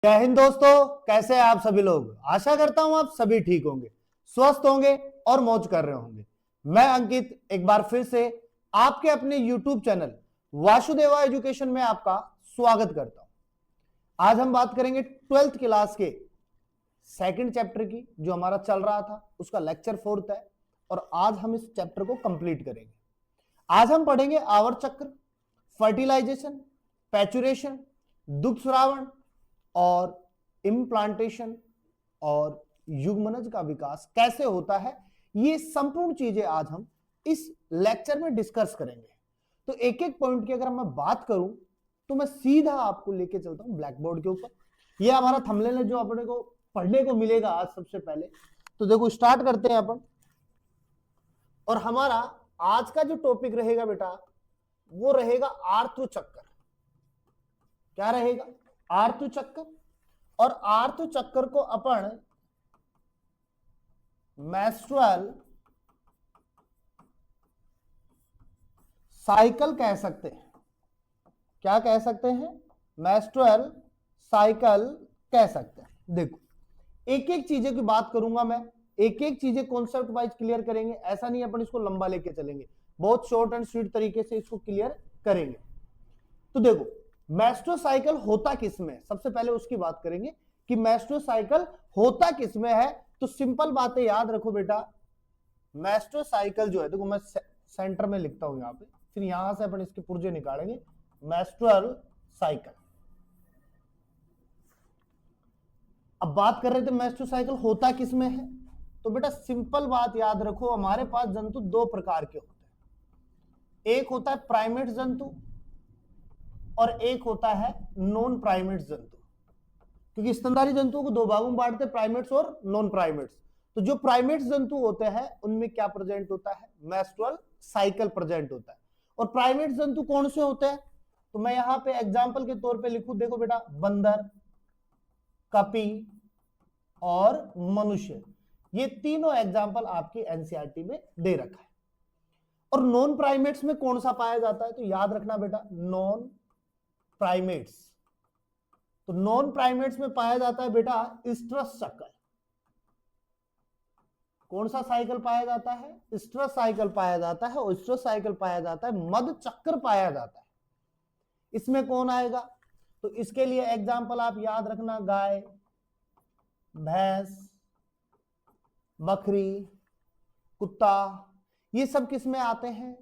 जय हिंद दोस्तों, कैसे हैं आप सभी लोग। आशा करता हूं आप सभी ठीक होंगे, स्वस्थ होंगे और मौज कर रहे होंगे। मैं अंकित एक बार फिर से आपके अपने YouTube चैनल वासुदेवा एजुकेशन में आपका स्वागत करता हूं। आज हम बात करेंगे 12th क्लास के सेकंड चैप्टर की, जो हमारा चल रहा था उसका लेक्चर 4th है और आज हम इस चैप्टर को कंप्लीट करेंगे। आज हम पढ़ेंगे आवर्त चक्र, फर्टिलाइजेशन, पैचुरेशन, दुग्ध श्रावण और इम्प्लांटेशन और युग्मनज का विकास कैसे होता है, ये संपूर्ण चीजें आज हम इस लेक्चर में डिस्कस करेंगे। तो एक एक पॉइंट की अगर मैं बात करूं तो मैं सीधा आपको लेके चलता हूं ब्लैक बोर्ड के ऊपर। ये हमारा थंबनेल है जो अपने को पढ़ने को मिलेगा आज सबसे पहले। तो देखो स्टार्ट करते हैं अपन। और हमारा आज का जो टॉपिक रहेगा बेटा वो रहेगा आर्तु चक्र। क्या रहेगा? आर्तु चक्र। और आर्तु चक्र को अपन मेंस्ट्रुअल साइकिल कह सकते हैं। क्या कह सकते हैं? मेंस्ट्रुअल साइकिल कह सकते हैं। देखो एक एक चीजें की बात करूंगा मैं, एक एक चीजें कॉन्सेप्ट वाइज क्लियर करेंगे। ऐसा नहीं अपन इसको लंबा लेके चलेंगे, बहुत शॉर्ट एंड स्वीट तरीके से इसको क्लियर करेंगे। तो देखो मेस्ट्रोसाइकिल होता किसमें, सबसे पहले उसकी बात करेंगे कि मेस्ट्रोसाइकिल होता किसमें है। तो सिंपल बातें याद रखो बेटा। मेस्ट्रोसाइकिल जो है, देखो मैं सेंटर में लिखता हूं यहां पे, फिर यहां से अपन इसके पुर्जे निकालेंगे। Menstrual cycle. अब बात कर रहे थे मेस्ट्रोसाइकिल होता किसमें है, तो बेटा सिंपल बात याद रखो, हमारे पास जंतु दो प्रकार के होते हैं। एक होता है प्राइमेट जंतु और एक होता है नॉन प्राइमेट जंतु। क्योंकि स्तनधारी जंतुओं को दो भागों में बांटते हैं, प्राइमेट्स और नॉन प्राइमेट्स। तो जो प्राइमेट जंतु होते हैं उनमें क्या प्रेजेंट होता है? मेंस्ट्रुअल साइकिल प्रेजेंट होता है। और प्राइमेट जंतु कौन से होते हैं? तो मैं यहां पे एग्जांपल के तौर पे लिखूं, देखो बेटा, बंदर, कपी और मनुष्य। ये तीनों एग्जांपल आपकी एनसीईआरटी में दे रखा है। और नॉन प्राइमेट्स में कौन सा पाया जाता है? तो याद रखना बेटा, नॉन प्राइमेट्स। तो नॉन प्राइमेट्स में पाया जाता है बेटा स्ट्रस चक्र। कौन सा साइकिल पाया जाता है? स्ट्रस साइकिल पाया जाता है। और स्ट्रस साइकिल पाया जाता है, मध चक्र पाया जाता है। इसमें कौन आएगा? तो इसके लिए एग्जांपल आप याद रखना, गाय, भैंस, बकरी, कुत्ता, ये सब किस में आते हैं?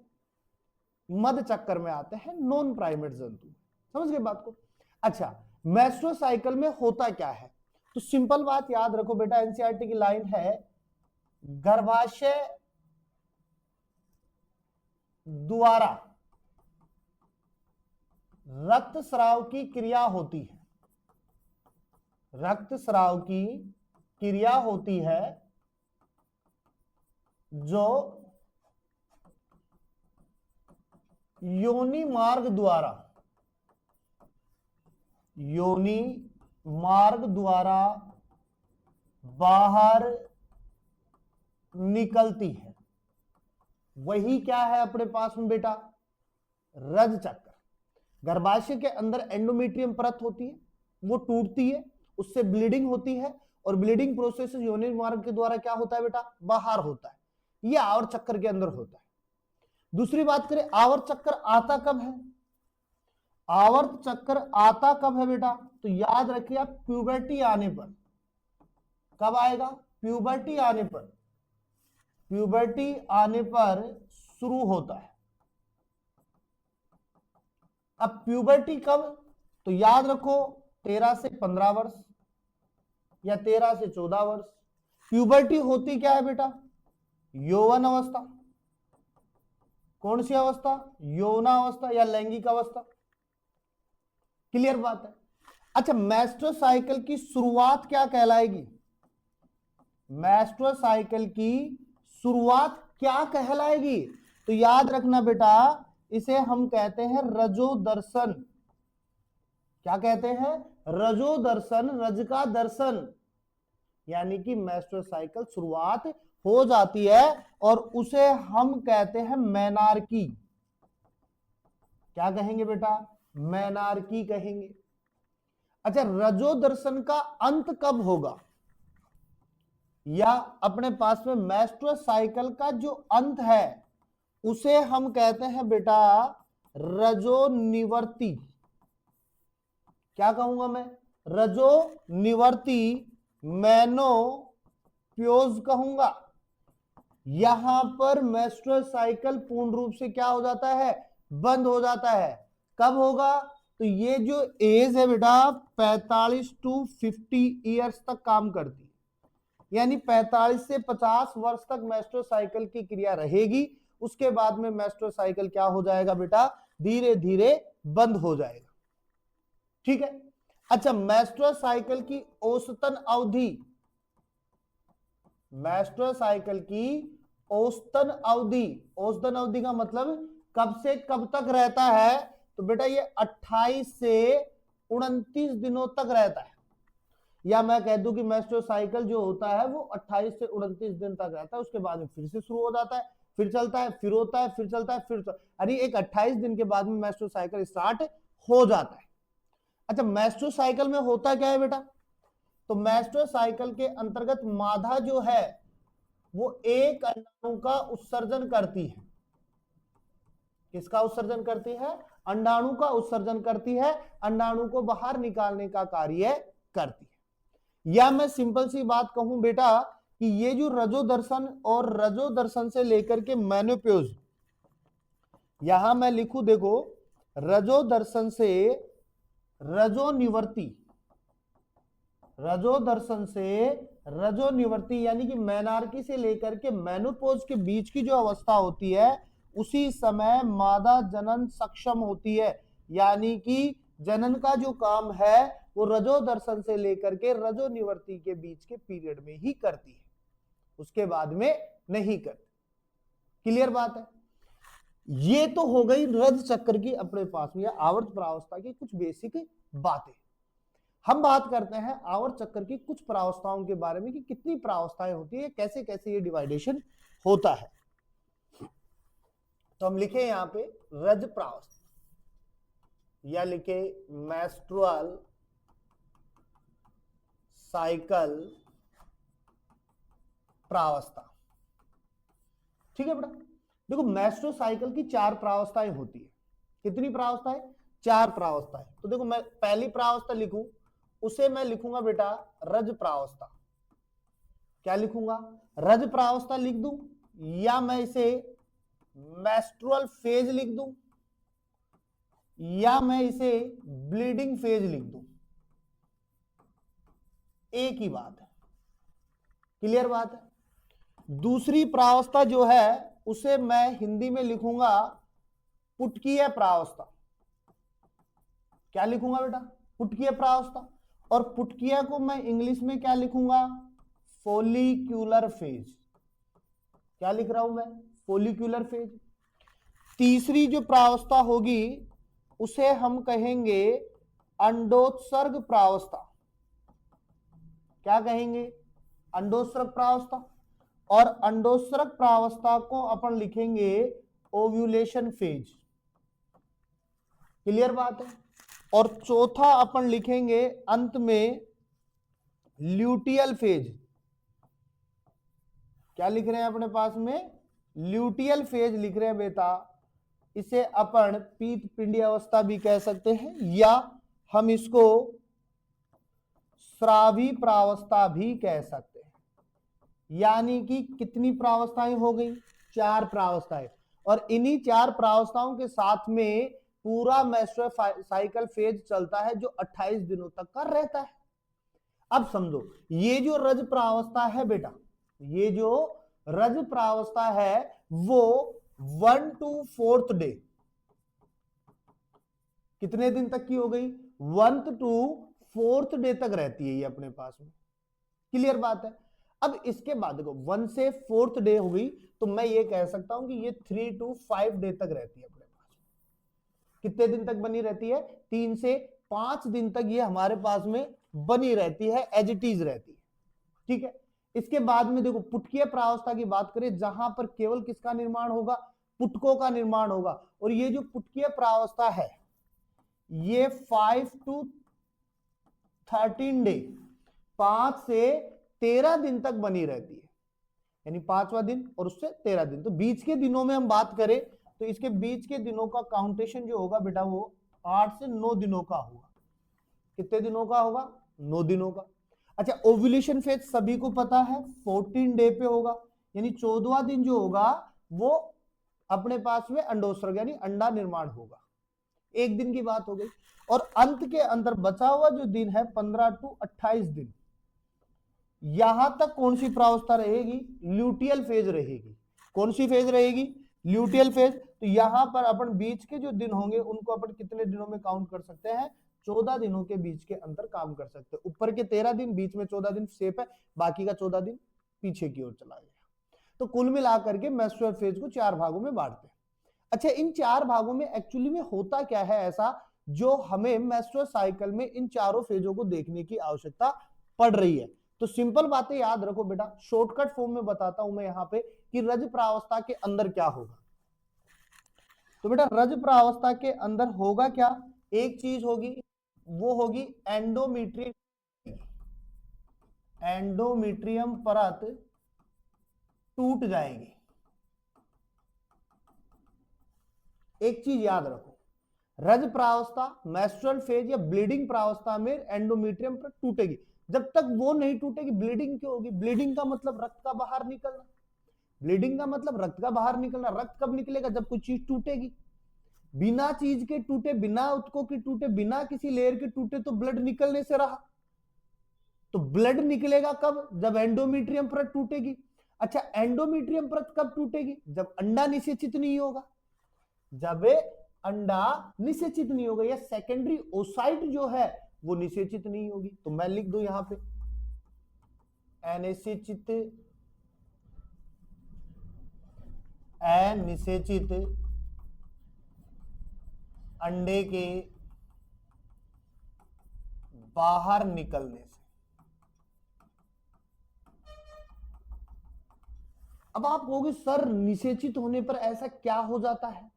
मध चक्कर में आते हैं, नॉन प्राइमेट जंतु। समझ गए बात को? अच्छा, मेस्ट्रोसाइकिल में होता क्या है? तो सिंपल बात याद रखो बेटा, एनसीईआरटी की लाइन है, गर्भाशय द्वारा रक्त स्राव की क्रिया होती है। रक्त स्राव की क्रिया होती है जो योनि मार्ग द्वारा बाहर निकलती है। वही क्या है अपने पास में बेटा? रज चक्र। गर्भाशय के अंदर एंडोमेट्रियम परत होती है, वो टूटती है, उससे ब्लीडिंग होती है और ब्लीडिंग प्रोसेस योनि मार्ग के द्वारा क्या होता है बेटा? बाहर होता है। ये आवर्त चक्र के अंदर होता है। दूसरी बात करें, आवर्त चक्र आता कब है? आवर्त चक्र आता कब है बेटा? तो याद रखिए आप, प्यूबर्टी आने पर। कब आएगा? प्यूबर्टी आने पर। प्यूबर्टी आने पर शुरू होता है। अब प्यूबर्टी कब? तो याद रखो 13 से 15 वर्ष या 13 से 14 वर्ष। प्यूबर्टी होती क्या है बेटा? यौवन अवस्था। कौन सी अवस्था? यौवनावस्था या लैंगिक अवस्था। क्लियर बात है? अच्छा, मेस्ट्रोसाइकिल की शुरुआत क्या कहलाएगी? मेस्ट्रोसाइकिल की शुरुआत क्या कहलाएगी? तो याद रखना बेटा, इसे हम कहते हैं रजोदर्शन। क्या कहते हैं? रजोदर्शन, रज का दर्शन। यानी कि मेस्ट्रोसाइकिल शुरुआत हो जाती है और उसे हम कहते हैं मेनार्की। क्या कहेंगे बेटा? मेनार्की कहेंगे। अच्छा, रजो दर्शन का अंत कब होगा, या अपने पास में मेंस्ट्रुअल साइकिल का जो अंत है उसे हम कहते हैं बेटा रजो निवर्ती। क्या कहूंगा मैं, रजो निवर्ती मेनोप्योज कहूंगा। यहां पर मेंस्ट्रुअल साइकिल पूर्ण रूप से क्या हो जाता है, बंद हो जाता है। कब होगा, तो ये जो एज है बेटा 45 टू 50 ईयर्स तक काम करती है, यानी 45 से 50 वर्ष तक मेंस्ट्रुअल साइकिल की क्रिया रहेगी। उसके बाद में मेंस्ट्रुअल साइकिल क्या हो जाएगा बेटा, धीरे धीरे बंद हो जाएगा। ठीक है। अच्छा, मेंस्ट्रुअल साइकिल की औसतन अवधि, मेंस्ट्रुअल साइकिल की औसतन अवधि, औसतन अवधि का मतलब कब से कब तक रहता है, तो बेटा ये 28 से 29 दिनों तक रहता है। या मैं कह दूं कि मेंस्ट्रुअल साइकिल जो होता है वो 28 से 29 दिन तक रहता है, उसके बाद में फिर से शुरू हो जाता है, फिर चलता है, फिर होता है, फिर चलता है, फिर अरे एक 28 दिन के बाद में मेंस्ट्रुअल साइकिल स्टार्ट हो जाता है। अच्छा, मेंस्ट्रुअल साइकिल में होता क्या है बेटा, तो मेंस्ट्रुअल साइकिल के अंतर्गत मादा जो है वो एक अंडाणु का उत्सर्जन करती है। किसका उत्सर्जन करती है, अंडाणु का उत्सर्जन करती है, अंडाणु को बाहर निकालने का कार्य करती है। या मैं सिंपल सी बात कहूं बेटा कि ये जो रजो दर्शन और रजो दर्शन से लेकर के मेनोप्योज, यहां मैं लिखूं देखो, रजो दर्शन से रजो निवर्ती, रजो दर्शन से रजो निवर्ती यानी कि मैनार्की से लेकर के मेनोपोज के बीच की जो अवस्था होती है उसी समय मादा जनन सक्षम होती है, यानी कि जनन का जो काम है वो रजो दर्शन से लेकर के रजो निवर्ती के बीच के पीरियड में ही करती है, उसके बाद में नहीं करती। क्लियर बात है। ये तो हो गई रज चक्र की अपने पास में या आवर्त परावस्था की कुछ बेसिक बातें। हम बात करते हैं आवर्त चक्र की कुछ परावस्थाओं के बारे में कि कितनी परावस्थाएं होती है, कैसे कैसे ये डिवाइडेशन होता है। तो हम लिखे यहां पे रज परावस्था या लिखे मेंस्ट्रुअल साइकिल परावस्था। ठीक है बेटा, देखो मेंस्ट्रुअल साइकिल की 4 परावस्थाएं होती है। कितनी परावस्थाएं, 4 परावस्थाएं। तो देखो मैं पहली परावस्था लिखूं, उसे मैं लिखूंगा बेटा रज परावस्था। क्या लिखूंगा, रज परावस्था लिख दूं, या मैं इसे मेंस्ट्रुअल फेज लिख दूं, या मैं इसे ब्लीडिंग फेज लिख दूं, एक ही बात है। क्लियर बात है। दूसरी परावस्था जो है उसे मैं हिंदी में लिखूंगा पुटकीय परावस्था। क्या लिखूंगा बेटा, पुटकीय परावस्था। और पुटकीय को मैं इंग्लिश में क्या लिखूंगा, फोलिक्यूलर फेज। क्या लिख रहा हूं मैं, फोलिक्यूलर फेज। तीसरी जो प्रावस्था होगी उसे हम कहेंगे अंडोत्सर्ग प्रावस्था। क्या कहेंगे, अंडोत्सर्ग प्रावस्था। और अंडोत्सर्ग प्रावस्था को अपन लिखेंगे ओव्यूलेशन फेज। क्लियर बात है। और चौथा अपन लिखेंगे अंत में ल्यूटियल फेज। क्या लिख रहे हैं अपने पास में, ल्यूटियल फेज लिख रहे हैं बेटा। इसे अपन पीत पिंडी अवस्था भी कह सकते हैं, या हम इसको श्रावी प्रावस्था भी कह सकते हैं। यानी कि कितनी प्रावस्थाएं हो गई, 4 प्रावस्थाएं। और इन्हीं 4 प्रावस्थाओं के साथ में पूरा मेंस्ट्रुअल साइकिल फेज चलता है जो 28 दिनों तक का रहता है। अब समझो ये जो रज प्रावस्था है बेटा, ये जो रज प्रावस्था है वो 1 to 4th डे, कितने दिन तक की हो गई, 1 to 4th डे तक रहती है ये अपने पास में। क्लियर बात है। अब इसके बाद देखो 1 से 4th डे हो गई, तो मैं ये कह सकता हूं कि ये 3 to 5 डे तक रहती है अपने पास। कितने दिन तक बनी रहती है, 3 से 5 दिन तक ये हमारे पास में बनी रहती है, एज इट इज रहती है। ठीक है। इसके बाद में देखो पुटकीय प्रावस्था की बात करें, जहां पर केवल किसका निर्माण होगा, पुटकों का निर्माण होगा। और ये जो पुटकीय प्रावस्था है ये 5 to 13 डे, 5 से 13 दिन तक बनी रहती है, यानी 5वां दिन और उससे 13 दिन। तो बीच के दिनों में हम बात करें तो इसके बीच के दिनों का काउंटेशन जो होगा बेटा वो 8 से 9 दिनों का होगा। कितने दिनों का होगा? 9 दिनों का। अच्छा, ओव्यूलेशन फेज सभी को पता है 14 डे पे होगा, यानी 14वां दिन जो होगा वो अपने पास में अंडोत्सर्ग यानी अंडा निर्माण होगा। एक दिन की बात हो गई। और अंत के अंदर बचा हुआ जो दिन है 15 टू 28 दिन, यहां तक कौन सी प्रावस्था रहेगी? ल्यूटियल फेज रहेगी। कौन सी फेज रहेगी? Luteal phase. तो यहां पर अपन बीच के जो दिन होंगे उनको अपन कितने दिनों में काउंट कर सकते हैं? 14 दिनों के बीच के अंदर काम कर सकते हैं। ऊपर के 13 दिन, बीच में 14 दिन सेफ है, बाकी का 14 दिन पीछे की ओर चला गया। तो कुल मिलाकर के मेंस्ट्रुअल फेज को 4 भागों में बांटते हैं। अच्छा, इन 4 भागों में एक्चुअली में होता क्या है ऐसा जो हमें मेंस्ट्रुअल साइकिल में इन चारों फेजों को देखने की आवश्यकता पड़ रही है? तो सिंपल बातें याद रखो बेटा, शॉर्टकट फॉर्म में बताता हूं मैं यहां पे कि रज प्रावस्था के अंदर क्या होगा। तो बेटा रज प्रावस्था के अंदर होगा क्या? एक चीज होगी, वो होगी एंडोमीट्रियम। एंडोमीट्रियम परत टूट जाएगी। एक चीज याद रखो, रज प्रावस्था, मेंस्ट्रुअल फेज या ब्लीडिंग प्रावस्था में एंडोमीट्रियम परत टूटेगी। जब तक वो नहीं टूटेगी ब्लीडिंग क्यों होगी? ब्लीडिंग का मतलब रक्त का बाहर निकलना। ब्लीडिंग का मतलब रक्त का बाहर निकलना। रक्त कब निकलेगा? जब कोई चीज टूटेगी। बिना चीज के टूटे, बिना उत्कों के टूटे, बिना किसी लेयर के टूटे तो ब्लड निकलने से रहा। तो ब्लड निकलेगा कब? जब एंडोमीट्रियम परत टूटेगी। अच्छा, एंडोमीट्रियम परत कब टूटेगी? जब अंडा निषेचित नहीं होगा। जब अंडा निषेचित नहीं होगा या सेकेंडरी ओसाइट जो है वो निषेचित नहीं होगी। तो मैं लिख दूं यहां पे अनिषेचित, अनिषेचित अंडे के बाहर निकलने से। अब आप कहोगे सर निषेचित होने पर ऐसा क्या हो जाता है?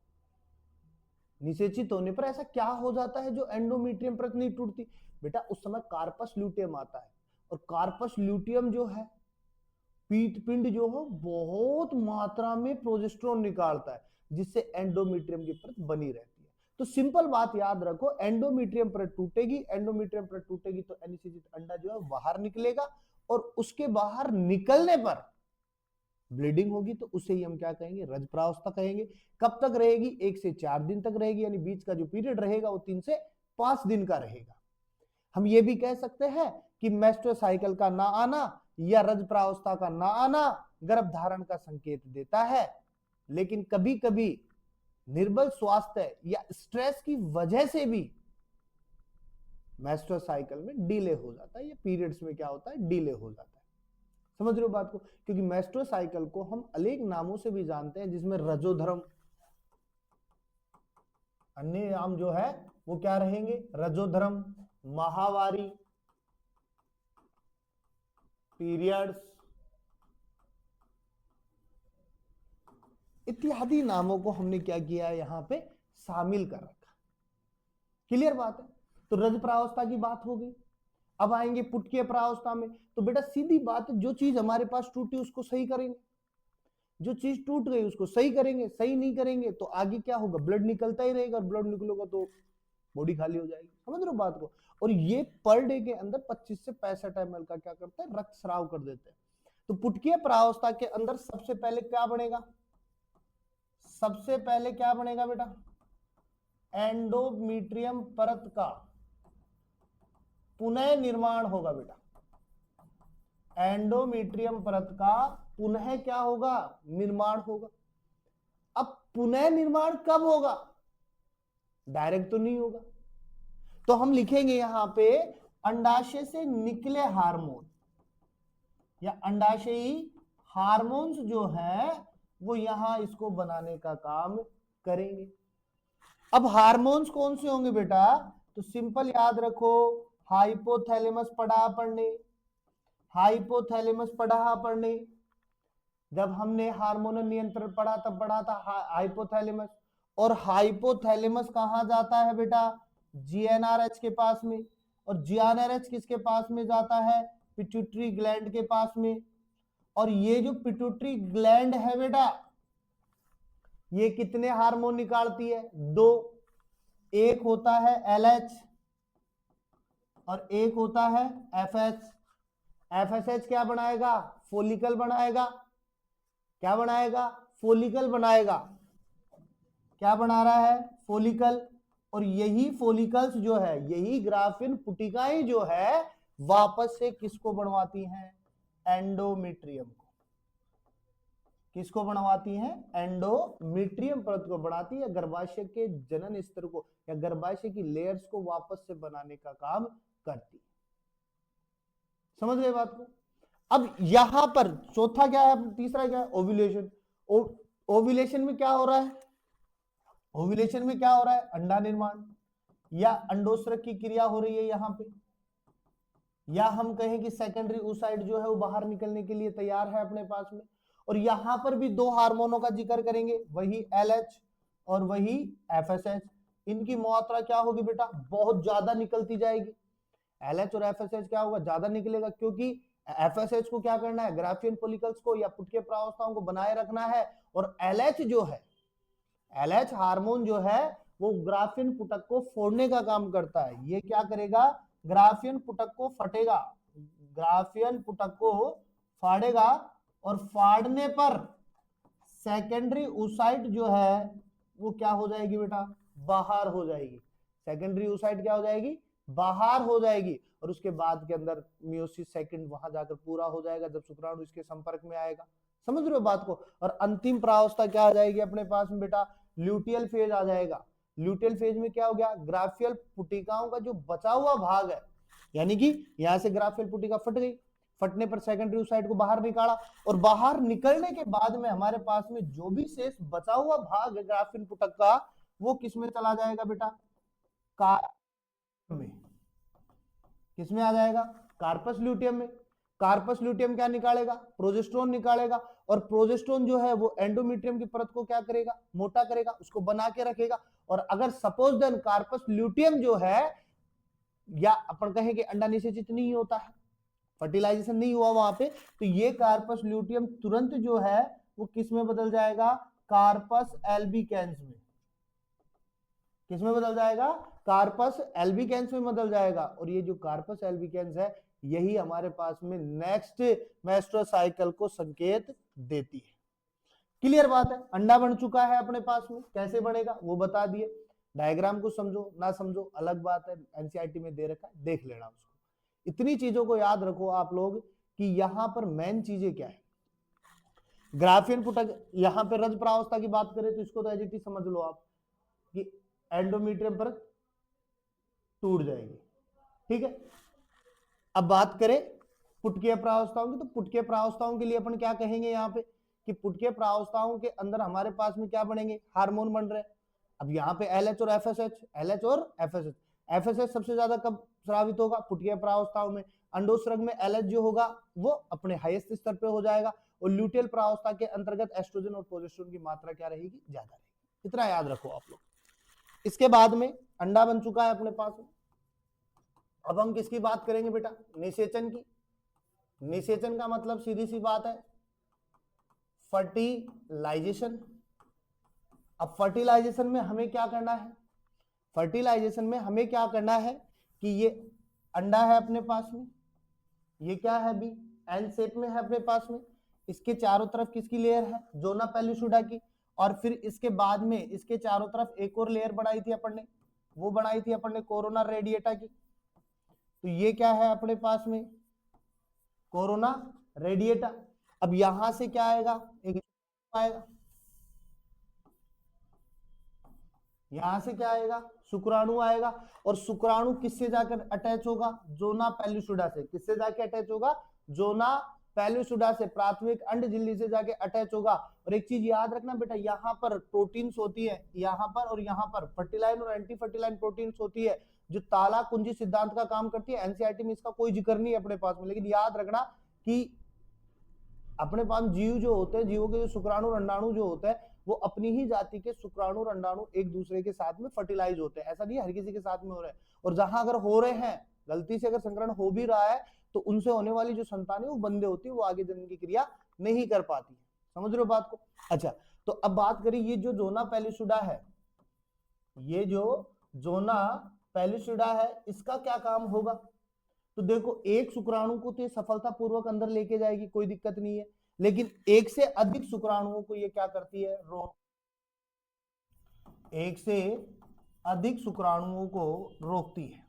निषेचित होने पर ऐसा क्या हो जाता है जो एंडोमीट्रियम परत नहीं टूटती? बेटा उस समय कार्पस ल्यूटियम आता है, और कार्पस ल्यूटियम जो है, पीत पिंड जो हो बहुत मात्रा में प्रोजेस्टेरोन निकालता है, जिससे एंडोमीट्रियम की परत बनी रहती है। तो सिंपल बात याद रखो, एंडोमीट्रियम परत टूटेगी, एंडोमीट्रियम परत टूटेगी तो अनिषेचित अंडा जो है बाहर निकलेगा, और उसके बाहर निकलने पर ब्लीडिंग होगी, तो उसे ही हम क्या कहेंगे? रज प्रावस्था कहेंगे। कब तक रहेगी? 1 से 4 दिन तक रहेगी, यानी बीच का जो पीरियड रहेगा वो 3 से 5 दिन का रहेगा। हम ये भी कह सकते हैं कि मेंस्ट्रुअल साइकिल का ना आना या रज प्रावस्था का ना आना गर्भधारण का संकेत देता है, लेकिन कभी कभी निर्बल स्वास्थ्य या स्ट्रेस की वजह से भी मेंस्ट्रुअल साइकिल में डिले हो जाता है, या पीरियड्स में क्या होता है? डिले हो जाता है। समझ रहे हो बात को? क्योंकि मेंस्ट्रुअल साइकिल को हम अनेक नामों से भी जानते हैं, जिसमें रजोधर्म, अन्य नाम जो है वो क्या रहेंगे? रजोधर्म, माहवारी, पीरियड्स इत्यादि नामों को हमने क्या किया है? यहां पे शामिल कर रखा। क्लियर बात है? तो रज प्रावस्था की बात हो गई। अब आएंगे पुटकीय प्रावस्था में। तो बेटा सीधी बात है, जो चीज हमारे पास टूटी उसको सही करेंगे, जो चीज टूट गई उसको सही करेंगे। सही नहीं करेंगे तो आगे क्या होगा? ब्लड निकलता ही रहेगा, और ब्लड निकलेगा तो बॉडी खाली हो जाएगी। समझ रहे हो बात को? और ये पर डे के अंदर 25 से 65 ml का क्या करते हैं? रक्त स्राव कर देते हैं। तो पुटकीय प्रावस्था के अंदर सबसे पहले क्या बनेगा? सबसे पहले क्या बनेगा बेटा? एंडोमीट्रियम परत का पुनः निर्माण होगा बेटा। एंडोमीट्रियम परत का पुनः क्या होगा? निर्माण होगा। अब पुनः निर्माण कब होगा? डायरेक्ट तो नहीं होगा। तो हम लिखेंगे यहां पे अंडाशय से निकले हार्मोन या अंडाशयी हार्मोन्स जो है वो यहां इसको बनाने का काम करेंगे। अब हार्मोन्स कौन से होंगे बेटा? तो सिंपल याद रखो, हाइपोथैलेमस पढ़ा अपन ने, हाइपोथैलेमस पढ़ा अपन ने। जब हमने हार्मोनल नियंत्रण पढ़ा तब पढ़ा था हाइपोथैलेमस। और हाइपोथैलेमस कहां जाता है बेटा? जीएनआरएच के पास में। और GnRH किसके पास में जाता है? पिट्यूटरी ग्लैंड के पास में। और ये जो पिट्यूटरी ग्लैंड है बेटा, ये कितने हार्मोन निकालती है? 2। एक होता है LH और एक होता है FH। FSH क्या बनाएगा? फोलिकल बनाएगा। क्या बनाएगा? फोलिकल बनाएगा। क्या बना रहा है? फोलिकल। और यही फोलिकल्स जो है, यही ग्राफिन पुटिकाएं जो है, वापस से किसको बनवाती हैं? एंडोमेट्रियम को। किसको बनवाती हैं? एंडोमेट्रियम परत को बनाती है, गर्भाशय के जनन स्तर को या गर्भाशय की लेयर्स को वापस से बनाने का काम करती है। समझ गए बात को? अब यहां पर चौथा क्या है, तीसरा क्या है? ओव्यूलेशन। ओव्यूलेशन में क्या हो रहा है? ओव्यूलेशन में क्या हो रहा है? अंडा निर्माण या अंडोस्रक की क्रिया हो रही है यहां पे, या हम कहें कि सेकेंडरी oocyte जो है वो बाहर निकलने के लिए तैयार है अपने पास में। और यहां पर भी 2 हार्मोनों का जिक्र करेंगे, वही LH और वही FSH। इनकी मात्रा क्या होगी बेटा? बहुत ज्यादा निकलती जाएगी। LH और FSH क्या होगा? ज्यादा निकलेगा, क्योंकि FSH को क्या करना है? ग्राफियन फॉलिकल्स को या पुटके प्रावस्थाओं को बनाए रखना है। और LH जो है, LH हार्मोन जो है वो ग्राफियन पुटक को फोड़ने का काम करता है। ये क्या करेगा? ग्राफियन पुटक को फटेगा, ग्राफियन पुटक को फाड़ेगा, और फाड़ने पर सेकेंडरी oocyte जो है वो क्या हो जाएगी बेटा? बाहर हो जाएगी। सेकेंडरी oocyte क्या हो जाएगी? बाहर हो जाएगी। और उसके बाद के अंदर मियोसिस सेकंड वहां जाकर पूरा हो जाएगा, जब शुक्राणु इसके संपर्क में आएगा। समझ रहे हो बात को? और अंतिम प्रावस्था क्या आ जाएगी अपने पास में बेटा? ल्यूटियल फेज आ जाएगा। ल्यूटियल फेज में क्या हो गया? ग्राफियल पुटिकाओं का जो बचा हुआ भाग है, यानी कि यहां से ग्राफियल पुटिका फट गई, फटने पर सेकेंडरी oocyte को बाहर निकाला, और बाहर निकलने के बाद में हमारे पास में जो भी शेष बचा हुआ भाग है ग्राफियन पुटक का, वो किसमें चला जाएगा बेटा? कार्पस में। किसमें आ जाएगा? कार्पस ल्यूटियम में। कार्पस ल्यूटियम क्या निकालेगा? प्रोजेस्टेरोन निकालेगा। और प्रोजेस्टेरोन जो है वो एंडोमेट्रियम की परत को क्या करेगा? मोटा करेगा, उसको बना के रखेगा। और अगर सपोज देन कार्पस ल्यूटियम जो है, या अपन कहें कि अंडा निषेचित नहीं होता है, फर्टिलाइजेशन नहीं हुआ वहां पे, तो ये कार्पस ल्यूटियम तुरंत जो है वो किस में बदल जाएगा? कार्पस एल्बिकेंस में। किस में बदल जाएगा? कार्पस एल्बिकेंस में बदल जाएगा। और ये जो कार्पस एल्बिकेंस है, यही हमारे पास में नेक्स्ट मेस्ट्रुअल साइकिल को संकेत देती है। क्लियर बात है? अंडा बन चुका है अपने पास में, कैसे बनेगा वो बता दिए। डायग्राम को समझो ना समझो अलग बात है, एनसीईआरटी में दे रखा है, देख लेना उसको। इतनी चीजों को याद रखो आप लोग कि यहां पर मेन चीजें क्या है। ग्राफियन पुटक, यहां पे रज प्रावस्था की बात करें तो इसको तो एज इट इज समझ लो आप कि एंडोमेट्रियम पर टूट जाएगी। ठीक है, अब बात करें पुटकीय प्रावस्थाओं की, तो पुटकीय प्रावस्थाओं के लिए अपन क्या कहेंगे यहाँ पे कि पुटकीय प्रावस्थाओं के अंदर हमारे पास में क्या बनेंगे? हार्मोन बन रहे हैं। अब यहाँ पे LH और FSH, LH और FSH। FSH सबसे ज्यादा कब स्रावित होगा? पुटकीय प्रावस्थाओं में। अंडोस्रग में LH जो होगा वो अपने हाईएस्ट स्तर पे हो जाएगा, और ल्यूटियल प्रावस्था के अंतर्गत एस्ट्रोजन और प्रोजेस्टेरोन की मात्रा क्या रहेगी? ज्यादा रहेगी। इतना याद रखो आप लोग। इसके बाद में अंडा बन चुका है अपने पास में। अब हम किसकी बात करेंगे बेटा? निषेचन की। निषेचन का मतलब सीधी सी बात है फर्टिलाइजेशन। अब फर्टिलाइजेशन में हमें क्या करना है? फर्टिलाइजेशन में हमें क्या करना है कि ये अंडा है अपने पास में, ये क्या है अभी? एन शेप में है अपने पास में। इसके चारों तरफ किसकी लेयर है? जोना पेल्लुसुडा की। और फिर इसके बाद में इसके चारों तरफ एक और लेयर बनाई थी अपन ने, वो बनाई थी अपन ने कोरोना रेडिएटा की। तो ये क्या है अपने पास में? Corona radiata. अब यहां से क्या आएगा? एक आएगा, यहां से क्या आएगा? शुक्राणु आएगा। और शुक्राणु किससे जाकर अटैच होगा? जोना पेल्लुसुडा से। किससे जाके अटैच होगा? जोना पेल्लुसुडा से, प्राथमिक अंड झिल्ली से जाके अटैच होगा। और एक चीज याद रखना बेटा, यहाँ पर प्रोटीन्स होती है, यहाँ पर और यहाँ पर फर्टिलाइन और एंटी फर्टिलाइन प्रोटीन्स होती है, जो ताला कुंजी सिद्धांत का काम करती है। एनसीईआरटी में इसका कोई जिक्र नहीं है अपने पास में, लेकिन याद रखना कि अपने पास जीव जो होते हैं, जीवों के जो शुक्राणु अंडाणु जो होते हैं, वो अपनी ही जाति के शुक्राणु और अंडाणु एक दूसरे के साथ में फर्टिलाइज होते हैं। ऐसा नहीं है हर किसी के साथ में हो रहे हैं। और जहां अगर हो रहे हैं, गलती से अगर संकरण हो भी रहा है तो उनसे होने वाली जो संतान है वो बंदे होती है, वो आगे जनन की क्रिया नहीं कर पाती। समझ रहे हो बात को? अच्छा, तो अब बात करें ये जो जोना पेलिसुडा है, ये जो जोना पेलिसुडा है इसका क्या काम होगा? तो देखो एक शुक्राणु को तो ये सफलतापूर्वक अंदर लेके जाएगी, कोई दिक्कत नहीं है, लेकिन एक से अधिक शुक्राणुओं को ये क्या करती है? एक से अधिक शुक्राणुओं को रोकती है।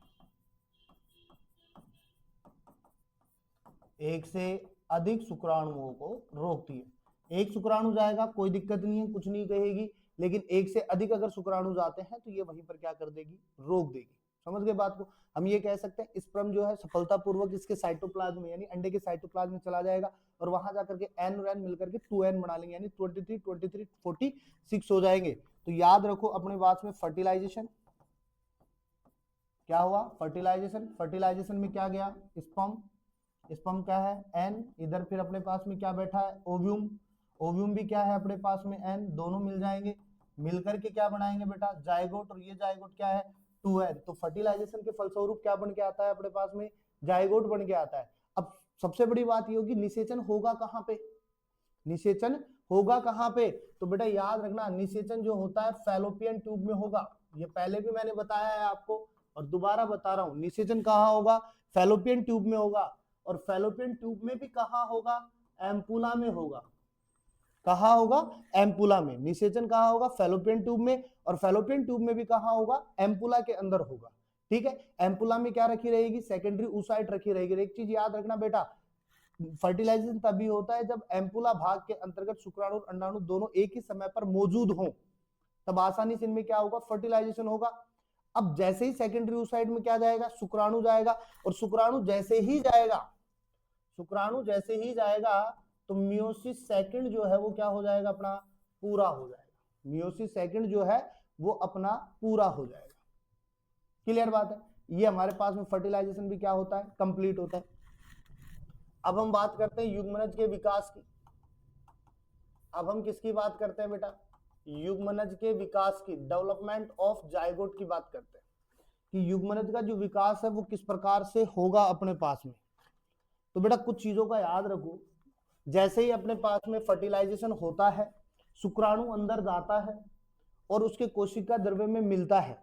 एक से अधिक शुक्राणुओं को रोकती है। एक शुक्राणु जाएगा कोई दिक्कत नहीं है, कुछ नहीं कहेगी, लेकिन एक से अधिक अगर शुक्राणु जाते हैं तो ये वहीं पर क्या कर देगी? रोक देगी। समझ गए बात को? हम ये कह सकते हैं स्पर्म जो है सफलतापूर्वक इसके साइटोप्लाज्म में यानी अंडे के साइटोप्लाज्म में चला जाएगा और वहां जाकर के एन और एन मिलकर के 2n बना लेंगे, यानी 23 23 46 हो जाएंगे। तो याद रखो अपने बात में फर्टिलाइजेशन क्या हुआ? फर्टिलाइजेशन, फर्टिलाइजेशन में क्या गया? स्पर्म, स्पर्म क्या है? एन, इधर फिर अपने पास में क्या बैठा है? ओव्यूम, ओव्यूम भी क्या है अपने पास में? एन, दोनों मिल जाएंगे, मिलकर के क्या बनाएंगे बेटा? जायगोट, और ये जायगोट क्या है? 2n। तो फर्टिलाइजेशन के फलस्वरूप क्या बन के आता है अपने पास में? जायगोट बन के आता है। अब सबसे बड़ी बात ये होगी निषेचन होगा कहां पे? निषेचन होगा कहां पे? तो बेटा याद रखना निषेचन जो होता है फैलोपियन ट्यूब में होगा। ये पहले भी मैंने बताया है आपको और दोबारा बता रहा हूं, निषेचन कहां होगा? फैलोपियन ट्यूब में होगा। और फैलोपियन ट्यूब में भी कहां होगा? एम्पुला में होगा। कहां होगा? एम्पुला में। निषेचन कहां होगा? फैलोपियन ट्यूब में। और फैलोपियन ट्यूब में भी कहां होगा? एम्पुला के अंदर होगा। ठीक है, एम्पुला में क्या रखी रहेगी? सेकेंडरी oocyte रखी रहेगी। एक चीज याद रखना बेटा, फर्टिलाइजेशन तभी होता है जब एम्पुला भाग के अंतर्गत शुक्राणु और अंडाणु दोनों एक ही समय पर मौजूद हों, तब आसानी से इनमें क्या होगा? फर्टिलाइजेशन होगा। अब जैसे ही सेकेंडरी oocyte में क्या जाएगा? शुक्राणु जाएगा, और शुक्राणु जैसे ही जाएगा, शुक्राणु जैसे ही जाएगा तो मियोसिस सेकंड जो है वो क्या हो जाएगा? अपना पूरा हो जाएगा। मियोसिस सेकंड जो है वो अपना पूरा हो जाएगा। क्लियर बात है? ये हमारे पास में फर्टिलाइजेशन भी क्या होता है? कंप्लीट होता है। अब हम बात करते हैं युग्मनज के विकास की। अब हम किसकी बात करते हैं बेटा? युग्मनज के विकास की, डेवलपमेंट ऑफ जायगोट की बात करते हैं कि युग्मनज का जो विकास है वो किस प्रकार से होगा अपने पास में। तो बेटा कुछ चीजों का याद रखो, जैसे ही अपने पास में फर्टिलाइजेशन होता है, शुक्राणु अंदर जाता है और उसके कोशिका द्रव्य में मिलता है,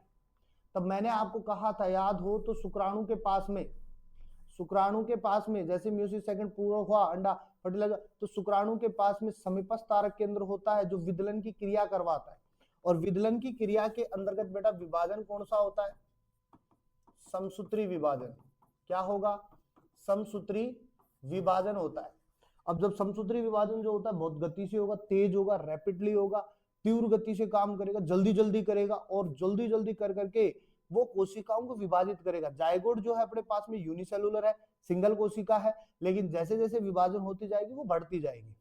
तब मैंने आपको कहा था याद हो तो शुक्राणु के पास में, शुक्राणु के पास में जैसे म्यूसिस सेकंड पूरा हुआ अंडा फर्टिलाइजर, तो शुक्राणु के पास में समीपस्थ तारक केंद्र होता है जो विदलन की क्रिया करवाता है। और विदलन की क्रिया के अंतर्गत बेटा विभाजन कौन सा होता है? समसूत्री विभाजन। क्या होगा? समसूत्री विभाजन होता है। अब जब समसूत्री विभाजन जो होता है बहुत गति से होगा, तेज होगा, रैपिडली होगा, तीव्र गति से काम करेगा, जल्दी जल्दी करेगा और जल्दी जल्दी कर करके वो कोशिकाओं को विभाजित करेगा। जायगोट जो है अपने पास में यूनिसेलुलर है, सिंगल कोशिका है, लेकिन जैसे जैसे विभाजन होती जाएगी वो बढ़ती जाएगी।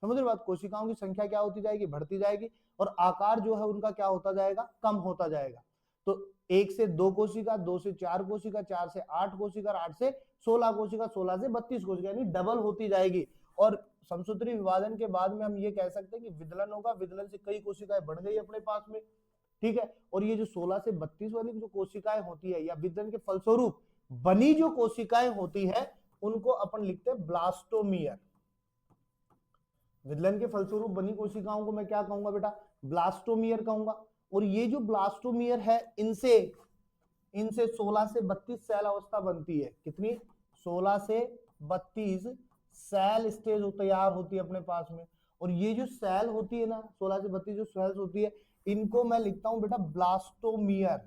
समझ रहे बात? कोशिकाओं की संख्या क्या होती जाएगी? बढ़ती जाएगी, और आकार जो है उनका क्या होता जाएगा? कम होता जाएगा। तो 1 से 2 कोशिका, 2 से 4 कोशिका, 4 से 8 कोशिका, 8 से 16 कोशिका, 16 से 32 कोशिका, यानी डबल होती जाएगी। और समसूत्री विभाजन के बाद में हम ये कह सकते हैं कि विदलन होगा, विदलन से कई कोशिकाएं बढ़ गई अपने पास में। ठीक है, और ये जो 16 से 32 वाली जो कोशिकाएं होती है या विदलन के फलस्वरूप बनी जो कोशिकाएं होती है उनको अपन लिखते हैं ब्लास्टोमियर। विदलन के फलस्वरूप बनी कोशिकाओं को मैं क्या कहूंगा बेटा? ब्लास्टोमियर कहूंगा। और ये जो ब्लास्टोमियर है इनसे 16 से 32 सेल अवस्था बनती है। कितनी? 16 से 32 सेल स्टेज तैयार होती है अपने पास में। और ये जो सेल होती है ना, 16 से 32 जो सेल्स होती है, इनको मैं लिखता हूं बेटा ब्लास्टोमियर।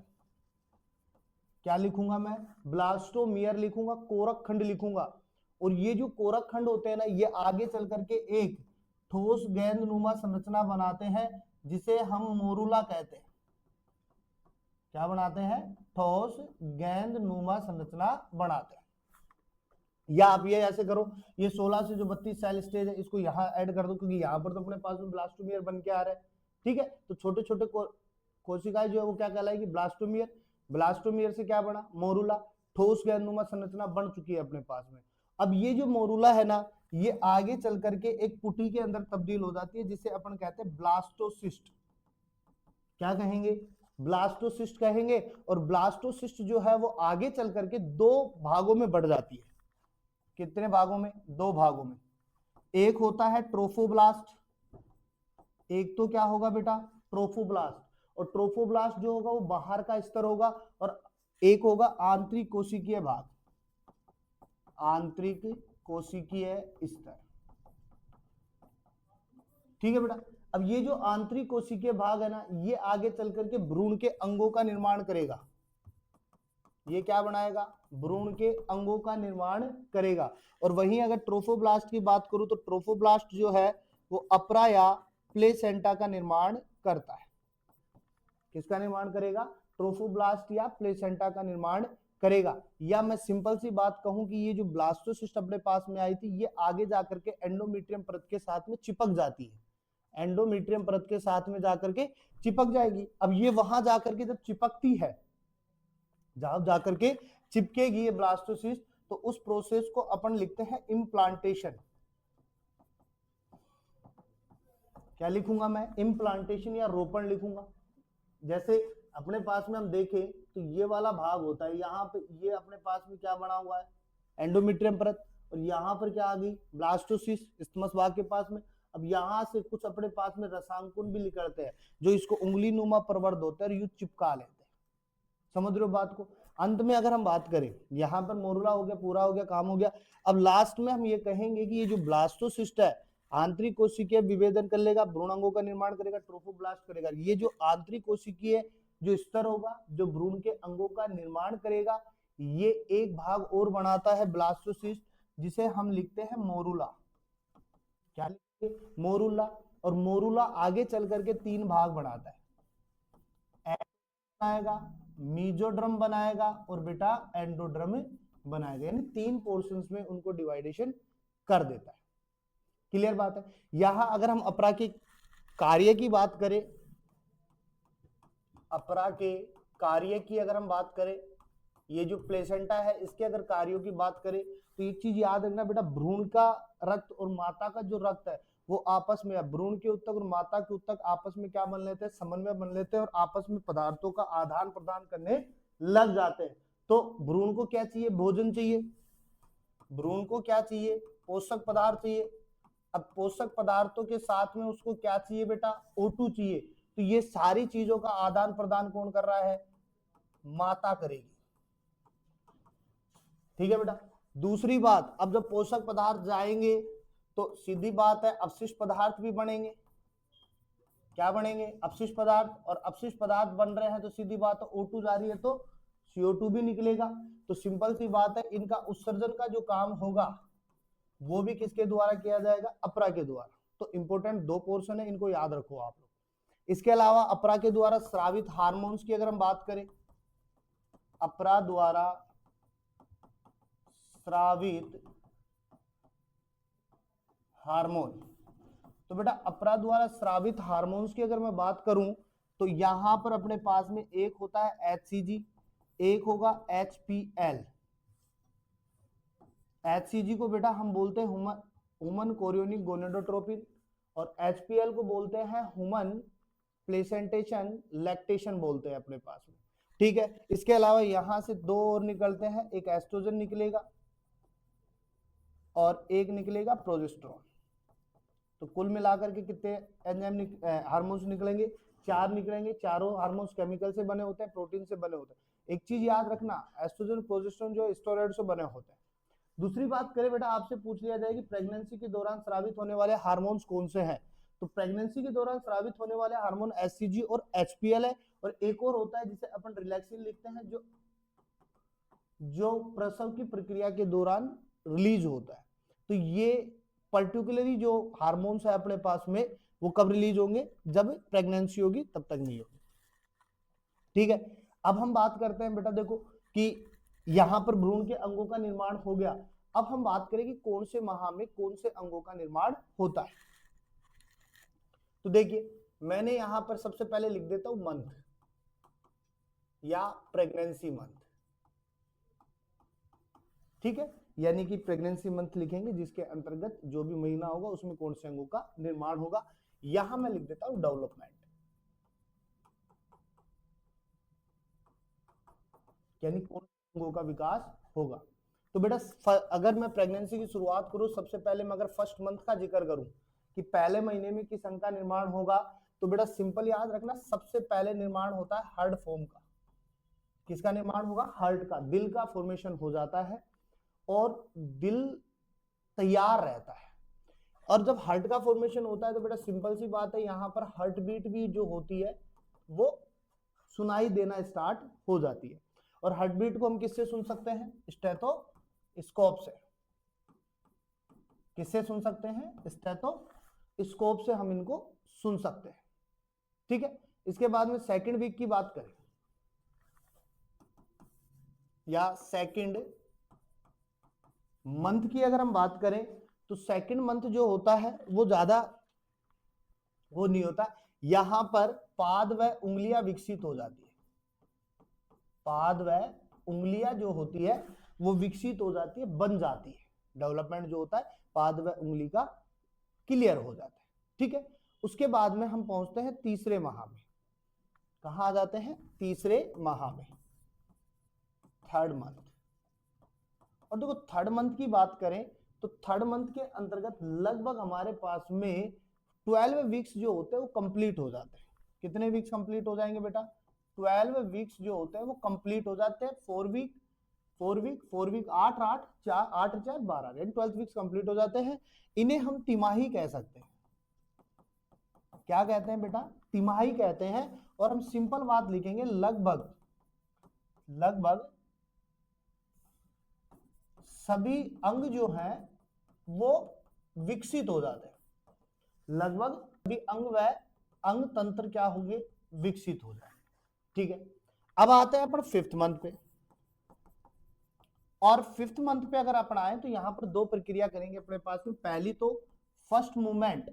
क्या लिखूंगा मैं? ब्लास्टोमियर लिखूंगा, कोरक खंड लिखूंगा। और ये जो कोरक खंड होते हैं ना, ये आगे चल करके एक ठोस गेंदनुमा संरचना बनाते हैं जिसे हम मोरूला कहते हैं। क्या बनाते हैं? ठोस गेंदनुमा संरचना बनाते हैं। या आप ये ऐसे करो, ये 16 से जो 32 सेल स्टेज है इसको यहाँ ऐड कर दो, क्योंकि यहाँ पर तो अपने पास में ब्लास्टोमियर बन के आ रहा है। ठीक है, तो छोटे छोटे कोशिकाएं जो है वो क्या कहलाएगी? ब्लास्टोमियर। ब्लास्टोमियर से क्या बना? मोरूला। ठोस गेंदनुमा संरचना बन चुकी है अपने पास में। अब ये जो मोरूला है ना, ये आगे चल करके एक पुटी के अंदर तब्दील हो जाती है जिसे अपन कहते हैं ब्लास्टोसिस्ट। क्या कहेंगे? ब्लास्टोसिस्ट कहेंगे। और ब्लास्टोसिस्ट जो है वो आगे चल करके दो भागों में बढ़ जाती है। कितने भागों में? दो भागों में। एक होता है ट्रोफोब्लास्ट, एक तो क्या होगा बेटा? ट्रोफोब्लास्ट। और ट्रोफोब्लास्ट जो होगा वो बाहर का स्तर होगा, और एक होगा आंतरिक कोशिकीय भाग, आंतरिक कोशिकीय स्तर। ठीक है बेटा। अब ये जो आंतरिक कोशिकीय भाग है ना, ये आगे चल करके भ्रूण के अंगों का निर्माण करेगा। ये क्या बनाएगा? भ्रूण के अंगों का निर्माण करेगा। और वहीं अगर ट्रोफोब्लास्ट की बात करूं तो ट्रोफोब्लास्ट जो है वो अपरा या प्लेसेंटा का निर्माण करता है। किसका निर्माण करेगा? ट्रोफोब्लास्ट या प्लेसेंटा का निर्माण करेगा। या मैं सिंपल सी बात कहूं कि ये जो ब्लास्टोसिस्ट अपने पास में आई थी, ये आगे जाकर के एंडोमेट्रियम परत के साथ में चिपक जाती है। एंडोमेट्रियम परत के साथ में जाकर के चिपक जाएगी। अब ये वहां जाकर के जब चिपकती है, जहां जाकर के चिपकेगी ये ब्लास्टोसिस्ट, तो उस प्रोसेस को अपन लिखते हैं इम्प्लांटेशन। क्या लिखूंगा मैं? इम्प्लांटेशन या रोपण लिखूंगा। जैसे अपने पास में हम देखें तो ये वाला भाग होता है, यहाँ पे ये अपने पास में क्या बना हुआ है? एंडोमेट्रियम परत। और यहाँ पर क्या आ गई? ब्लास्टोसिस्ट इस्थमस भाग के पास में। अब यहाँ से कुछ अपने पास में रसांकुन भी निकलते हैं जो इसको उंगली नुमा प्रवर्ध होते हैं और यू चिपका लेते हैं। समझ रहे हो बात को? अंत में अगर हम बात करें, यहाँ पर मोरुला हो गया, पूरा हो गया, काम हो गया। अब लास्ट में हम ये कहेंगे कि ये जो ब्लास्टोसिस्ट है आंतरिक कोशिकीय विभेदन कर लेगा, भ्रूण अंगों का निर्माण करेगा, ट्रोफोब्लास्ट करेगा। ये जो आंतरिक कोशिकीय जो स्तर होगा जो भ्रूण के अंगों का निर्माण करेगा, ये एक भाग और बनाता है ब्लास्टोसिस्ट, जिसे हम लिखते हैं मोरुला। क्या लिखते हैं? मोरुला। और मोरुला आगे चल करके तीन भाग बनाता है, बनाएगा, मीजोड्रम बनाएगा और बेटा एंडोड्रम बनाएगा। यानी तीन पोर्शंस में उनको डिवाइडेशन कर देता है। क्लियर बात है? यहां अगर हम अपरा के कार्य की बात करें, अपरा के कार्य की अगर हम बात करें, ये जो प्लेसेंटा है इसके अगर कार्यों की बात करें, तो एक चीज याद रखना बेटा, भ्रूण का रक्त और माता का जो रक्त है वो आपस में, भ्रूण के उत्तक और माता के उत्तक आपस में क्या बन लेते हैं? समन्वय बन लेते हैं और आपस में पदार्थों का आदान प्रदान करने लग जाते हैं। तो भ्रूण को क्या चाहिए? भोजन चाहिए। भ्रूण को क्या चाहिए? पोषक पदार्थ चाहिए। अब पोषक पदार्थों के साथ में उसको क्या चाहिए बेटा? O2 चाहिए। तो ये सारी चीजों का आदान प्रदान कौन कर रहा है? माता करेगी। ठीक है बेटा। दूसरी बात, अब जब पोषक पदार्थ जाएंगे तो सीधी बात है अपशिष्ट पदार्थ भी बनेंगे। क्या बनेंगे? अपशिष्ट पदार्थ। और अपशिष्ट पदार्थ बन रहे हैं तो सीधी बात है O2 जा रही है तो CO2 भी निकलेगा। तो सिंपल सी बात है, इनका उत्सर्जन का जो काम होगा वो भी किसके द्वारा किया जाएगा? अपरा के द्वारा। तो इंपॉर्टेंट दो पोर्शन है, इनको याद रखो आप लोग। इसके अलावा अपरा के द्वारा स्रावित हार्मोन्स की अगर हम बात करें, अपरा द्वारा स्रावित हार्मोन, तो बेटा अपरा द्वारा स्रावित हार्मोन्स की अगर मैं बात करूं तो यहां पर अपने पास में एक होता है HCG, एक होगा HPL। HCG को बेटा हम बोलते हैं ह्यूमन कोरियोनिक गोनेडोट्रोपिन, और HPL को बोलते हैं ह्यूमन प्लेसेंटेशन लैक्टेशन बोलते हैं अपने पास में। ठीक है। इसके अलावा यहां से दो और निकलते हैं, एक एस्ट्रोजन निकलेगा और एक निकलेगा प्रोजेस्टेरोन। तो कुल मिलाकर के कितने एंजाइम हार्मोन्स निकलेंगे? चार निकलेंगे। चारों हार्मोन्स केमिकल से बने होते हैं, प्रोटीन से बने होते हैं। एक चीज याद रखना, एस्ट्रोजन प्रोजेस्टेरोन जो स्टेरॉइड से बने होते हैं। दूसरी बात करें बेटा, आपसे पूछ लिया जाए कि प्रेगनेंसी के दौरान स्रावित होने वाले हार्मोन्स कौन से हैं, तो प्रेगनेंसी के दौरान स्रावित होने वाले हार्मोन HCG और HPL है। और एक और होता है जिसे अपन रिलैक्सिन लिखते हैं, जो प्रसव की प्रक्रिया के दौरान रिलीज होता है। तो ये पर्टिकुलरली जो हार्मोन्स है अपने पास में वो कब रिलीज होंगे? जब प्रेगनेंसी होगी, तब तक नहीं होगी। ठीक है। अब हम बात करते हैं बेटा, देखो कि यहां पर भ्रूण के अंगों का निर्माण हो गया। अब हम बात करें कि कौन से माह में कौन से अंगों का निर्माण होता है। तो देखिए, मैंने यहां पर सबसे पहले लिख देता हूं मंथ या प्रेगनेंसी मंथ। ठीक है, यानी कि प्रेगनेंसी मंथ लिखेंगे जिसके अंतर्गत जो भी महीना होगा उसमें कौन से अंगों का निर्माण होगा। यहां मैं लिख देता हूं डेवलपमेंट। यानी कौन से अंगों का विकास होगा। तो बेटा अगर मैं प्रेगनेंसी की शुरुआत करूं, सबसे पहले मैं अगर फर्स्ट मंथ का जिक्र करूं कि पहले महीने में किस अंग का निर्माण होगा, तो बेटा सिंपल याद रखना, सबसे पहले निर्माण होता है हार्ट फॉर्म का। किसका निर्माण होगा? हार्ट का, दिल का फॉर्मेशन हो जाता है और दिल तैयार रहता है। और जब हार्ट का फॉर्मेशन होता है तो बेटा सिंपल सी बात है, यहां पर हार्ट बीट भी जो होती है वो सुनाई देना स्टार्ट हो जाती है। और हार्ट बीट को हम किससे सुन सकते हैं? स्टेथोस्कोप से। किससे सुन सकते हैं? स्टेथोस्कोप से हम इनको सुन सकते हैं। ठीक है। इसके बाद में सेकंड वीक की बात करें या सेकंड मंथ की अगर हम बात करें, तो सेकंड मंथ जो होता है वो ज्यादा वो नहीं होता, यहां पर पाद व उंगलियां विकसित हो जाती है। पाद व उंगलियां जो होती है वो विकसित हो जाती है, बन जाती है। डेवलपमेंट जो होता है पाद व उंगली का क्लियर हो जाता है। ठीक है। उसके बाद में हम पहुंचते हैं तीसरे माह में। कहां आ जाते हैं? तीसरे माह में, थर्ड मंथ। और देखो थर्ड मंथ की बात करें तो थर्ड मंथ के अंतर्गत लगभग हमारे पास में 12 वीक्स जो होते हैं वो कंप्लीट हो जाते हैं। कितने वीक्स कंप्लीट हो जाएंगे बेटा? 12 वीक्स जो होते हैं वो कंप्लीट हो जाते हैं। 4 वीक 8 8 4 8 4 12 यानी 12 वीक्स कंप्लीट हो जाते हैं। इन्हें हम तिमाही कह सकते हैं। क्या कहते हैं बेटा? तिमाही कहते हैं। और हम सिंपल बात लिखेंगे, लगभग सभी अंग जो हैं वो विकसित हो जाते हैं। लगभग सभी अंग व अंग तंत्र क्या होंगे? विकसित हो जाए। ठीक है। अब आते हैं अपन फिफ्थ मंथ पे। और फिफ्थ मंथ पे अगर अपन आए तो यहां पर दो प्रक्रिया करेंगे अपने पास में। पहली तो फर्स्ट मूवमेंट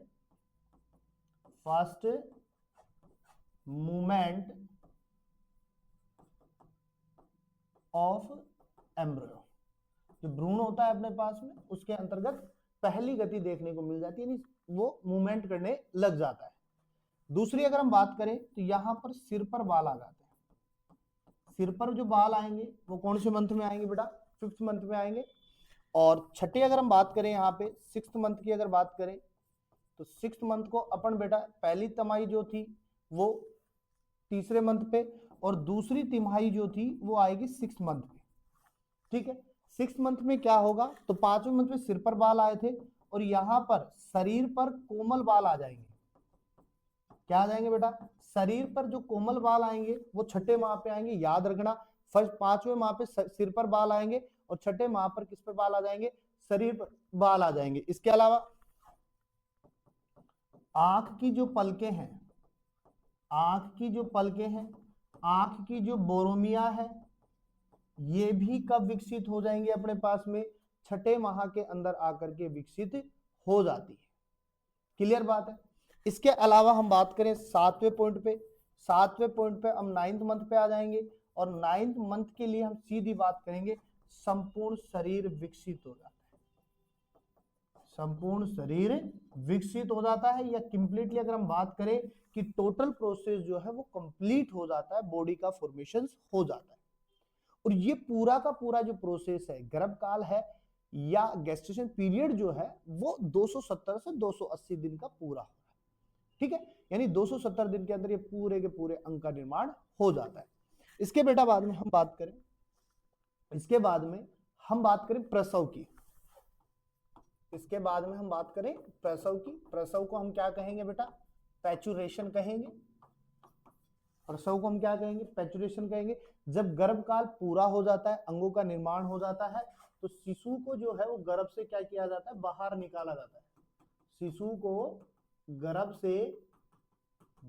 ऑफ एम्ब्रियो, जो भ्रूण होता है अपने पास में, उसके अंतर्गत पहली गति देखने को मिल जाती है, यानी वो मूवमेंट करने लग जाता है। दूसरी अगर हम बात करें तो यहां पर सिर पर बाल आ जाते हैं। सिर पर जो बाल आएंगे वो कौन से मंथ में आएंगे बेटा? फिफ्थ मंथ में आएंगे। और छठी अगर हम बात करें यहाँ पे सिक्स्थ मंथ की अगर बात करें तो सिक्स्थ मंथ को अपन बेटा पहली तिमाही जो थी वो तीसरे मंथ पे, और दूसरी तिमाही जो थी वो आएगी सिक्स्थ मंथ पे। ठीक है। सिक्स्थ मंथ में क्या होगा? तो पांचवें मंथ में सिर पर बाल आए थे और यहां पर शरीर पर कोमल बाल आ जाएंगे। क्या आ जाएंगे बेटा? शरीर पर जो कोमल बाल आएंगे वो छठे माह पे आएंगे। याद रखना, फर्स्ट पांचवें माह पे सिर पर बाल आएंगे और छठे माह पर किस पे बाल आ जाएंगे? शरीर पर बाल आ जाएंगे। इसके अलावा आंख की जो पलकें हैं, आंख की जो बोरोमिया है, ये भी कब विकसित हो जाएंगे अपने पास में? छठे माह के अंदर आकर के विकसित हो जाती है। क्लियर बात है। इसके अलावा हम बात करें सातवें पॉइंट पे हम नाइन्थ मंथ पे आ जाएंगे। और नाइन्थ मंथ के लिए हम सीधी बात करेंगे, संपूर्ण शरीर विकसित हो जाता है। संपूर्ण शरीर विकसित हो जाता है, या कंप्लीटली अगर हम बात करें कि टोटल प्रोसेस जो है वो कंप्लीट हो जाता है, बॉडी का फॉर्मेशन हो जाता है। और ये पूरा का पूरा जो प्रोसेस है, गर्भकाल है या गेस्टेशन पीरियड जो है वो 270 से 280 दिन का पूरा हो रहा है। ठीक है। यानी 270 दिन के अंदर ये पूरे के पूरे अंग का निर्माण हो जाता है। इसके बेटा बाद में हम बात करें प्रसव की। इसके बाद में हम बात करें प्रसव की। प्रसव को हम क्या कहेंगे बेटा? पैचुरेशन कहेंगे। प्रसव को हम क्या कहेंगे? पैचुरेशन कहेंगे। जब गर्भकाल पूरा हो जाता है, अंगों का निर्माण हो जाता है, तो शिशु को जो है वो गर्भ से क्या किया जाता है? बाहर निकाला जाता है। शिशु को गर्भ से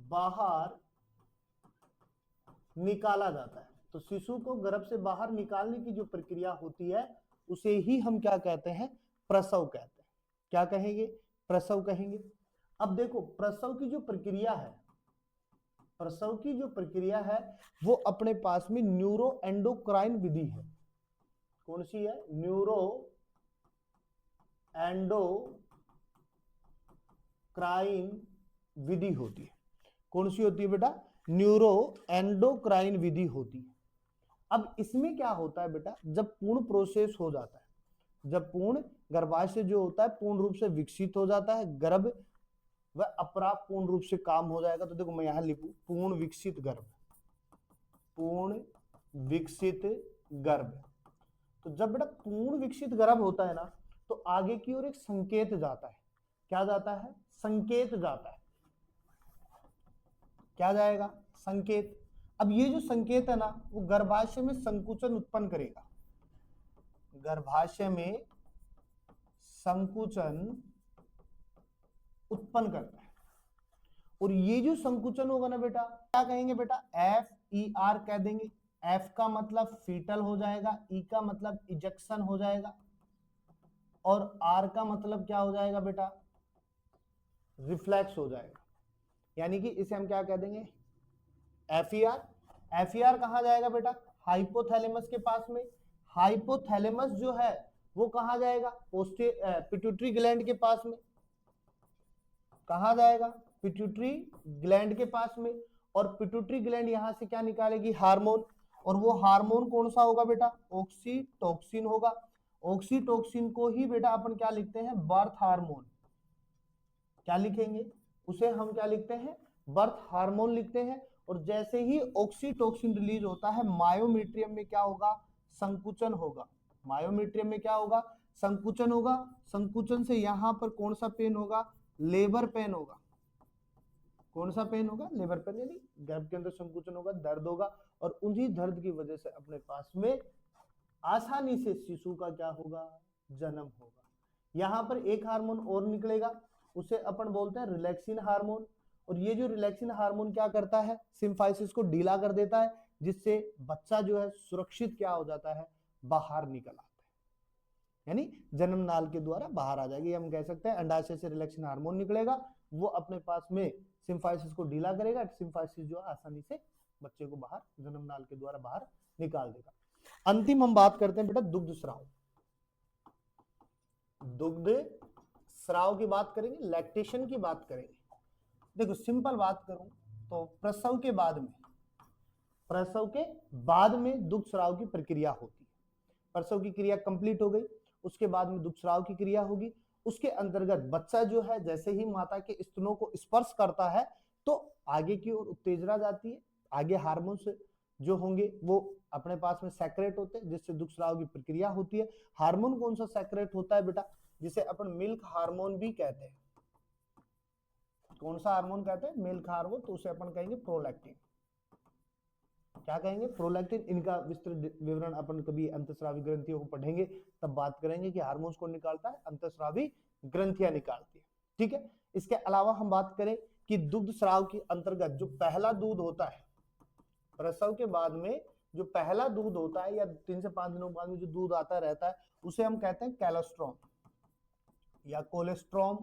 बाहर निकाला जाता है। तो शिशु को गर्भ से बाहर निकालने की जो प्रक्रिया होती है उसे ही हम क्या कहते हैं? प्रसव कहते हैं। क्या कहेंगे? प्रसव कहेंगे। अब देखो प्रसव की जो प्रक्रिया है वो अपने पास में न्यूरो एंडोक्राइन विधि है। कौन सी है? न्यूरो एंडोक्राइन विधि होती है। कौन सी होती है बेटा? न्यूरो एंडोक्राइन विधि होती है। अब इसमें क्या होता है बेटा, जब पूर्ण प्रोसेस हो जाता है, जब पूर्ण गर्भाशय जो होता है पूर्ण रूप से विकसित हो जाता है, गर्भ व अपरा पूर्ण रूप से काम हो जाएगा। तो देखो मैं यहां लिखूं पूर्ण विकसित गर्भ, पूर्ण विकसित गर्भ। तो जब बेटा पूर्ण विकसित गर्भ होता है ना, तो आगे की ओर एक संकेत जाता है। क्या जाता है? संकेत जाता है। क्या जाएगा? संकेत। अब ये जो संकेत है ना, वो गर्भाशय में संकुचन उत्पन्न करेगा, गर्भाशय में संकुचन उत्पन्न करता है। और ये जो संकुचन होगा ना बेटा, क्या कहेंगे बेटा? FER कह देंगे। F का मतलब फीटल हो जाएगा, E का मतलब इजेक्शन हो जाएगा, और R का मतलब क्या हो जाएगा बेटा? रिफ्लेक्स हो जाएगा। यानी कि इसे हम क्या कह देंगे? FER। FER कहां जाएगा बेटा? हाइपोथैलेमस के पास में। हाइपोथैलेमस जो है वो कहां जाएगा? पिट्यूटरी ग्लैंड के पास में। कहां जाएगा? पिट्यूटरी ग्लैंड के पास में। और पिट्यूटरी ग्लैंड यहां से क्या निकालेगी? हार्मोन। और वो हार्मोन कौन सा होगा बेटा? ऑक्सीटोसिन होगा। ऑक्सीटोसिन को ही बेटा अपन क्या लिखते हैं? Birth hormone. क्या लिखेंगे? उसे हम क्या लिखते हैं? बर्थ हार्मोन लिखते हैं। और जैसे ही ऑक्सीटोसिन रिलीज होता है, मायोमेट्रियम में क्या होगा? संकुचन होगा। मायोमेट्रियम में क्या होगा? संकुचन होगा। संकुचन से यहां पर कौन सा पेन होगा? लेबर पेन होगा। कौन सा पेन होगा? Labour pain. यानी गर्भ के अंदर संकुचन होगा, दर्द होगा, और उन्हीं दर्द की वजह से अपने पास में आसानी से शिशु का क्या होगा? जन्म होगा। यहां पर एक हार्मोन और निकलेगा, उसे अपन बोलते हैं रिलैक्सिन हार्मोन। और ये जो रिलैक्सिन हार्मोन क्या करता है? सिम्फाइसिस को ढीला कर देता है, जिससे बच्चा जो है सुरक्षित क्या हो जाता है? बाहर निकल आता है। यानी जन्म नाल के द्वारा बाहर आ जाएगी। हम कह सकते हैं अंडाशय से रिलैक्सिन हार्मोन निकलेगा, वो अपने पास में सिम्फाइसिस को ढीला करेगा, सिम्फाइसिस जो है आसानी से बच्चे को बाहर जन्म नाल के द्वारा बाहर निकाल देगा। अंतिम हम बात करते हैं बेटा दुग्ध स्राव। दुग्ध स्राव की बात करेंगे, लैक्टेशन की बात करेंगे। देखो सिंपल बात करूं तो प्रसव के बाद में दुग्ध स्राव की प्रक्रिया होती है। प्रसव की क्रिया कंप्लीट हो गई, उसके बाद में दुग्ध स्राव की क्रिया होगी। उसके अंतर्गत बच्चा जो है जैसे ही माता के स्तनों को स्पर्श करता है, तो आगे की ओर उत्तेजना जाती है। आगे हार्मोन्स जो होंगे वो अपने पास में सेक्रेट होते हैं, जिससे दुग्ध स्राव की प्रक्रिया होती है। हार्मोन कौन सा सेक्रेट होता है बेटा? जिसे अपन मिल्क हार्मोन भी कहते हैं। कौन सा हार्मोन कहते हैं? Milk hormone. तो उसे अपन कहेंगे प्रोलैक्टिन। क्या कहेंगे? प्रोलैक्टिन। इनका विस्तृत विवरण अपन कभी अंतस्रावी ग्रंथियों को पढ़ेंगे तब बात करेंगे कि हार्मोन्स कौन निकालता है? अंतस्रावी ग्रंथियां निकालती है। ठीक है। इसके अलावा हम बात करें कि दुग्ध स्राव के अंतर्गत जो पहला दूध होता है, प्रसव के बाद में जो पहला दूध होता है या 3 से 5 दिनों के बाद में जो दूध आता रहता है, उसे हम कहते हैं कैलोस्ट्रॉम या कोलेस्ट्रॉम।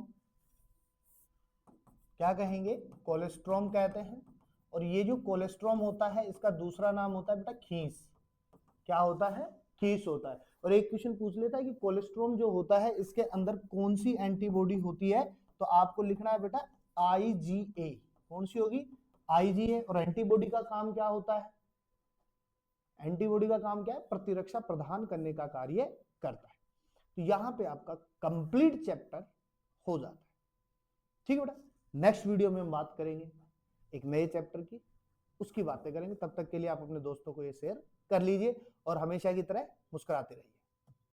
क्या कहेंगे? कोलेस्ट्रॉम कहते हैं। और ये जो कोलेस्ट्रॉम होता है, इसका दूसरा नाम होता है बेटा खीस। क्या होता है? खीस होता है। और एक क्वेश्चन पूछ लेता है कि कोलेस्ट्रॉम जो होता है इसके अंदर कौन सी एंटीबॉडी होती है, तो आपको लिखना है बेटा IgA। कौन सी होगी? IgA। और एंटीबॉडी का काम क्या होता है? एंटीबॉडी का काम क्या है? प्रतिरक्षा प्रदान करने का कार्य करता है। तो यहां पे आपका कंप्लीट चैप्टर हो जाता है। ठीक है बेटा। नेक्स्ट वीडियो में हम बात करेंगे एक नए चैप्टर की, उसकी बातें करेंगे। तब तक के लिए आप अपने दोस्तों को ये शेयर कर लीजिए और हमेशा की तरह मुस्कुराते रहिए।